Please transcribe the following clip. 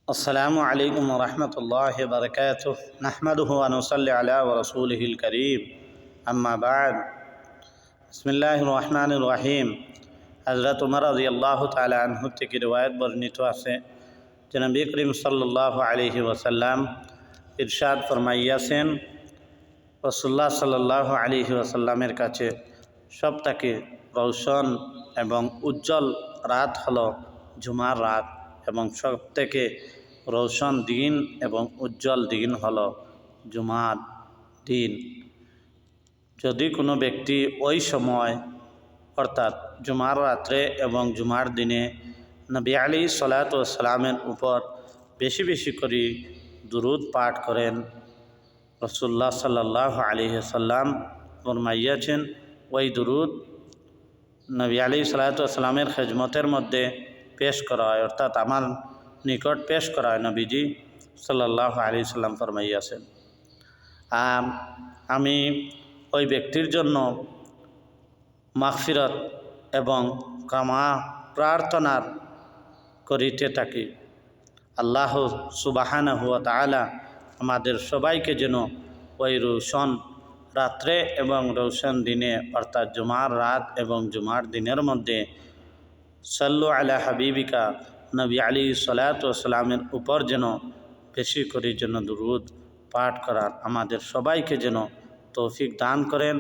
السلام عليكم ورحمة الله وبركاته نحمده ونصلي على ورسوله الكريم أما بعد بسم الله الرحمن الرحيم হযরত উমর রাদিয়াল্লাহু তাআলা আনহু থেকে রিওয়ায়াত বর্ণিত আছে যে নবী করিম সাল্লাল্লাহু আলাইহি ওয়াসাল্লাম ইরশাদ ফরমাইয়াছেন রাসূলুল্লাহ সাল্লাল্লাহু আলাইহি ওয়াসাল্লামের কাছে সবথেকে রৌশন এবং উজ্জ্বল রাত হলো জুমার রাত এবং সবথেকে রৌশন দিন এবং উজ্জ্বল দিন হলো জুমার দিন। যদি কোনো ব্যক্তি ওই সময় অর্থাৎ জুমার রাত্রে এবং জুমার দিনে নবী আলাইহিস সালাতু ওয়াস সালামের উপর বেশি বেশি করে দুরূদ পাঠ করেন, রাসূলুল্লাহ সাল্লাল্লাহু আলাইহি ওয়াসাল্লাম ফরমাইয়াছেন ওই দুরূদ নবী আলাইহিস সালাতু ওয়াস সালামের খিদমতের মধ্যে পেশ করা হয়, অর্থাৎ আমার নিকট পেশ করা হয়। নবীজি সাল্লাল্লাহু আলাইহি সাল্লাম ফরমাইয়াছেন আমি ওই ব্যক্তির জন্য মাগফিরাত এবং ক্ষমা প্রার্থনা করিতে থাকি। আল্লাহ সুবহানাহু ওয়া তাআলা আমাদের সবাইকে যেন ওই রোশন রাত্রে এবং রোশন দিনে অর্থাৎ জুমার রাত এবং জুমার দিনের মধ্যে সাল্লু আলা হাবিবিকা নবী আলাইহিস সালাতু ওয়াস সালামের উপর যেন বেশি করে যেন দুরূদ পাঠ করার আমাদের সবাইকে যেন তৌফিক দান করেন।